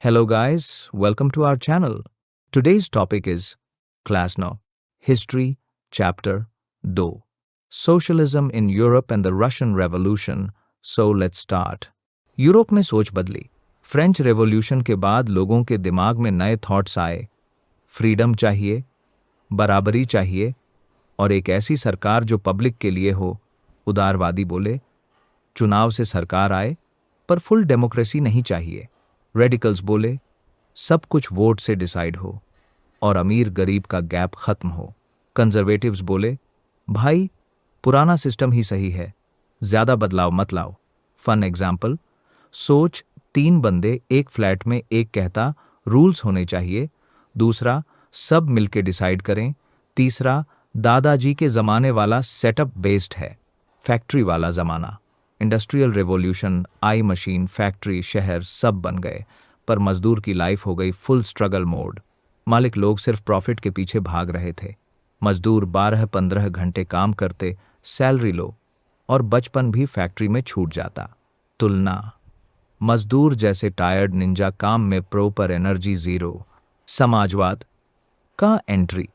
Hello, guys. Welcome to our channel. Today's topic is Class 9 History, Chapter 2 Socialism in Europe and the Russian Revolution. So let's start. Europe में सोच बदली। French revolution के बाद लोगों के दिमाग में नए थॉट्स आए। फ्रीडम चाहिए, बराबरी चाहिए और एक ऐसी सरकार जो पब्लिक के लिए हो। उदारवादी बोले, चुनाव से सरकार आए पर फुल डेमोक्रेसी नहीं चाहिए। रेडिकल्स बोले, सब कुछ वोट से डिसाइड हो और अमीर गरीब का गैप खत्म हो। कंजर्वेटिव्स बोले, भाई पुराना सिस्टम ही सही है, ज्यादा बदलाव मत लाओ। फन एग्जाम्पल, सोच 3 बंदे एक फ्लैट में, एक कहता रूल्स होने चाहिए, दूसरा सब मिलके डिसाइड करें, तीसरा दादाजी के जमाने वाला सेटअप बेस्ड है, फैक्ट्री वाला जमाना। इंडस्ट्रियल रेवोल्यूशन आई, मशीन, फैक्ट्री, शहर सब बन गए, पर मजदूर की लाइफ हो गई फुल स्ट्रगल मोड। मालिक लोग सिर्फ प्रॉफिट के पीछे भाग रहे थे। मजदूर 12-15 घंटे काम करते, सैलरी लो, और बचपन भी फैक्ट्री में छूट जाता। तुलना, मजदूर जैसे टायर्ड निंजा, काम में प्रॉपर एनर्जी जीरो। समाजवाद का एंट्री।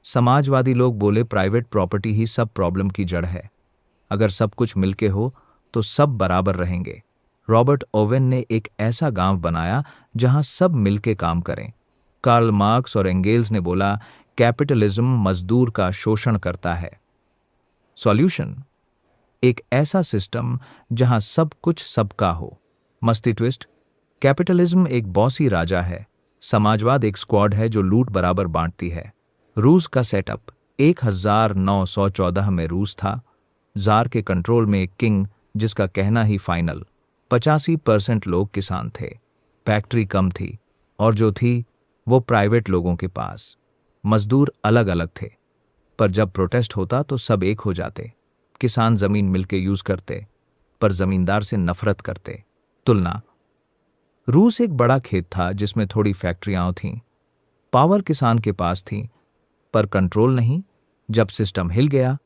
समाजवादी लोग बोले, प्राइवेट प्रॉपर्टी ही सब प्रॉब्लम की जड़ है। अगर सब कुछ मिलके हो तो सब बराबर रहेंगे। रॉबर्ट ओवेन ने एक ऐसा गांव बनाया जहां सब मिलके काम करें। कार्ल मार्क्स और एंगेल्स ने बोला, कैपिटलिज्म मजदूर का शोषण करता है। सॉल्यूशन, एक ऐसा सिस्टम जहां सब कुछ सबका हो। मस्ती ट्विस्ट, कैपिटलिज्म एक बॉसी राजा है, समाजवाद एक स्क्वाड है जो लूट बराबर बांटती है। रूस का सेटअप, 1914 में रूस था, जार के कंट्रोल में एक किंग जिसका कहना ही फाइनल। 85% लोग किसान थे, फैक्ट्री कम थी और जो थी वो प्राइवेट लोगों के पास। मजदूर अलग अलग थे, पर जब प्रोटेस्ट होता तो सब एक हो जाते। किसान जमीन मिलके यूज करते, पर जमींदार से नफरत करते। तुलना, रूस एक बड़ा खेत था जिसमें थोड़ी फैक्ट्रियां थीं। पावर किसान के पास थी, पर कंट्रोल नहीं। जब सिस्टम हिल गया,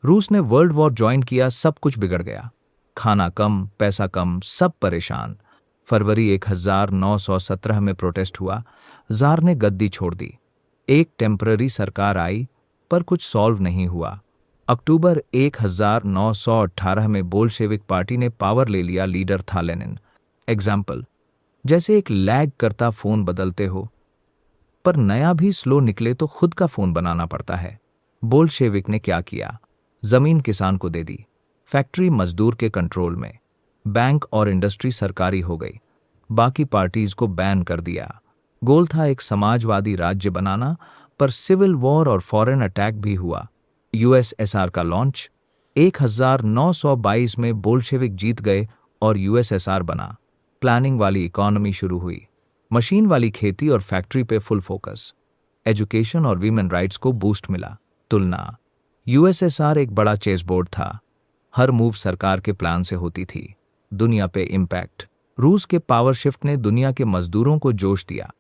रूस ने वर्ल्ड वॉर ज्वाइन किया, सब कुछ बिगड़ गया। खाना कम, पैसा कम, सब परेशान। फरवरी 1917 में प्रोटेस्ट हुआ, जार ने गद्दी छोड़ दी। एक टेम्पररी सरकार आई, पर कुछ सॉल्व नहीं हुआ। अक्टूबर 1918 में बोल्शेविक पार्टी ने पावर ले लिया, लीडर था लेनिन। एग्जाम्पल, जैसे एक लैग करता फोन बदलते हो, पर नया भी स्लो निकले तो खुद का फोन बनाना पड़ता है। बोल्शेविक ने क्या किया, जमीन किसान को दे दी, फैक्ट्री मजदूर के कंट्रोल में, बैंक और इंडस्ट्री सरकारी हो गई, बाकी पार्टीज को बैन कर दिया। गोल था एक समाजवादी राज्य बनाना, पर सिविल वॉर और फॉरेन अटैक भी हुआ। यूएसएसआर का लॉन्च, 1922 में बोल्शेविक जीत गए और यूएसएसआर बना। प्लानिंग वाली इकोनॉमी शुरू हुई, मशीन वाली खेती और फैक्ट्री पे फुल फोकस। एजुकेशन और वीमेन राइट्स को बूस्ट मिला। तुलना, यूएसएसआर एक बड़ा चेस बोर्ड था, हर मूव सरकार के प्लान से होती थी। दुनिया पे इम्पैक्ट, रूस के पावर शिफ्ट ने दुनिया के मजदूरों को जोश दिया,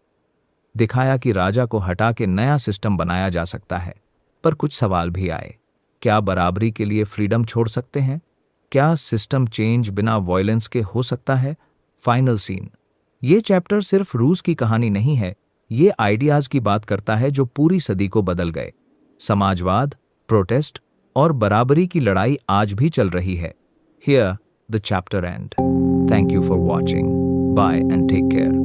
दिखाया कि राजा को हटा के नया सिस्टम बनाया जा सकता है। पर कुछ सवाल भी आए, क्या बराबरी के लिए फ्रीडम छोड़ सकते हैं? क्या सिस्टम चेंज बिना वॉयलेंस के हो सकता है? फाइनल सीन, ये चैप्टर सिर्फ रूस की कहानी नहीं है, ये आइडियाज की बात करता है जो पूरी सदी को बदल गए। समाजवाद, प्रोटेस्ट और बराबरी की लड़ाई आज भी चल रही है। Here the chapter end. Thank you for watching. Bye and take care.